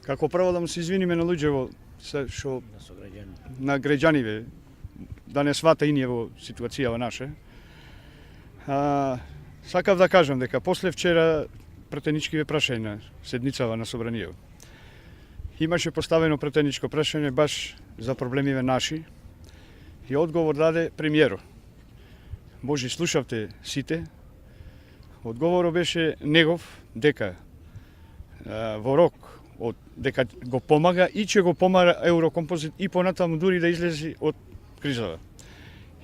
Како прво да му се извиниме на луѓето што на граѓаниве да не свата и ние во ситуацијава наша. Сакав да кажам дека после вчера претеничкиве прашања седницава на собранието. Имаше поставено претеничко прашање баш за проблемиве наши и одговор даде премиерот. Може слушавте сите. Одговорот беше негов дека во рок од дека го помага и че го помага Еврокомпозит и понатаму дури да излезе од кризава.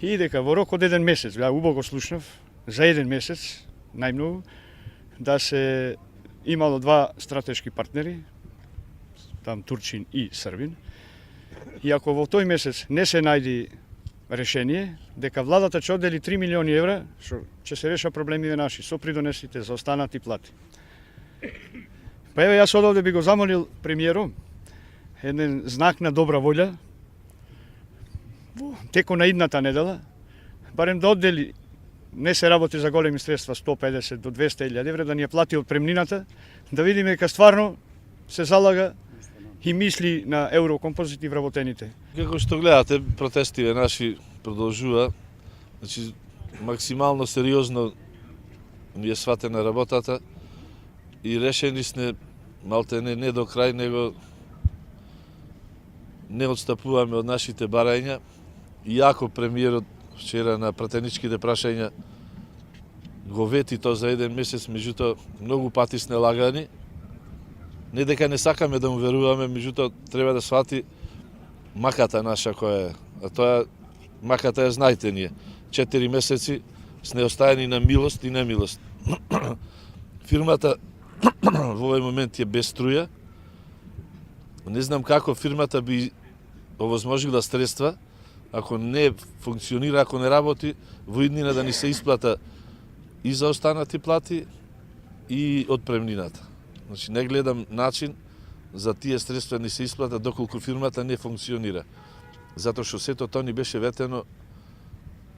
И дека во рок од еден месец, убаво слушнав, за еден месец, најмногу, да се имало два стратешки партнери, там Турчин и Србин, и ако во тој месец не се најди решение, дека владата ќе оддели 3 милиони евра, што ќе се реша проблемиве наши, со придонесите за останати плати. Па еве јас одовде би го замолил премиерот, еден знак на добра волја, теко на идната недела, барем да оддели, не се работи за големи средства, 150 до 200.000 евра, да ни ја плати од премнината, да видиме дека стварно се залага и мисли на Еврокомпозит и вработените. Како што гледате, протестиве наши продолжува. Значи, максимално сериозно ни е сватена работата и решени сме малте не до крај, него не отстапуваме од нашите барања. Иако премиерот вчера на пратеничките прашања го вети тоа за еден месец, меѓутоа многу пати сме лагани. Не дека не сакаме да му веруваме, меѓутоа треба да свати маката наша која е. А тоа маката е, знаете ние, 4 месеци сме оставени на милост и немилост. Фирмата во овој момент е без струја. Не знам како фирмата би овозможила средства, ако не функционира, ако не работи, во иднина да ни се исплата и за останати плати и од премнината. Значи, не гледам начин за тие средства ни се исплата доколку фирмата не функционира. Затоа што сето тоа ни беше ветено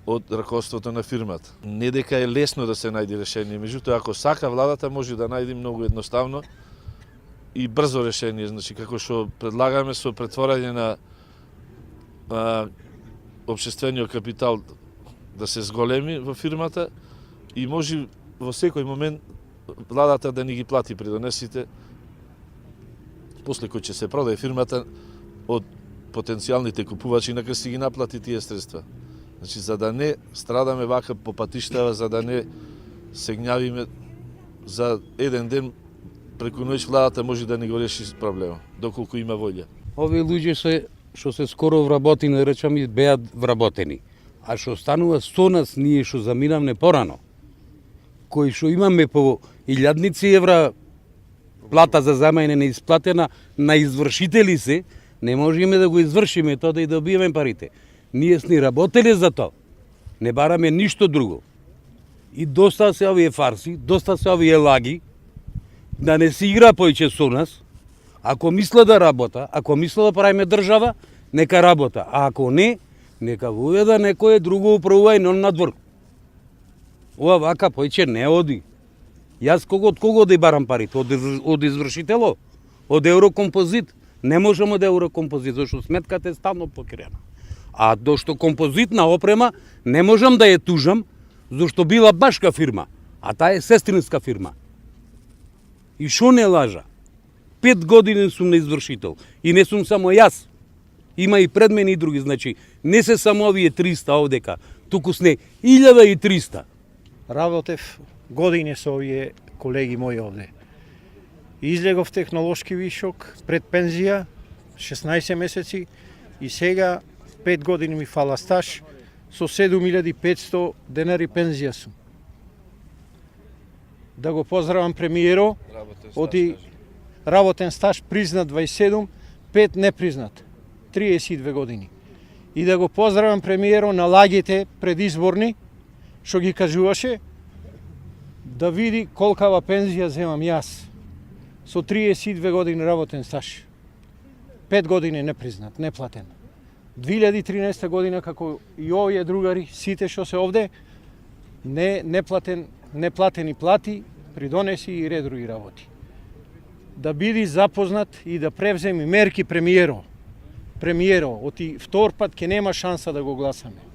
од раководството на фирмата. Не дека е лесно да се најде решение, меѓутоа ако сака владата може да најде многу едноставно и брзо решение, значи како што предлагаме со претворање на општествениот капитал да се зголеми во фирмата и може во секој момент владата да ни ги плати придонесите после кој ќе се продаде фирмата од потенцијалните купувачи, нака си ги наплати тие средства. Значи, за да не страдаме вака по патиштава, за да не се гњавиме за еден ден, преку ноќ владата може да не го реши проблема, доколку има волја. Овие луѓе што се скоро вработени, да речам, беа вработени. А што станува со нас, ние што заминавме порано, кои што имаме по 1000 евра плата за замајане неисплатена на извршители се, не можеме да го извршиме тоа да и добиеме парите. Ние сме работеле за тоа. Не бараме ништо друго. И доста се овие фарси, доста се овие лаги, да не се игра поиќе со нас. Ако мисла да работа, ако мисла да правиме држава, нека работа. А ако не, нека воведа некој друго управува и нон надвор. Ова вака поиќе не оди. Јас од кого да барам парите? Од извршитело? Од Еврокомпозит? Не можеме од Еврокомпозит, зашто сметката е стално покриена. А дошто композитна опрема не можам да ја тужам, зашто била башка фирма, а таа е сестринска фирма. И шо не лажа? 5 години сум на извршител. И не сум само јас. Има и пред мене и други, значи не се само овие 300 овдека, туку сне 1300. Работев години со овие колеги мои овде. Излегов технолошки вишок пред пензија, 16 месеци, и сега 5 години ми фала стаж, со 7500 денари пензија сум. Да го поздравам премиеро, оти работен стаж признат 27, 5 не признат, 32 години. И да го поздравам премиеро на лагите предизборни, што ги кажуваше, да види колкава пензија земам јас. Со 32 години работен стаж. 5 години непризнат, неплатен. 2013 година, како и овие другари, сите што се овде, неплатени плати, придонеси и ред други работи. да биде запознат и да превземе мерки премиеро. Оти втор пат ќе нема шанса да го гласаме.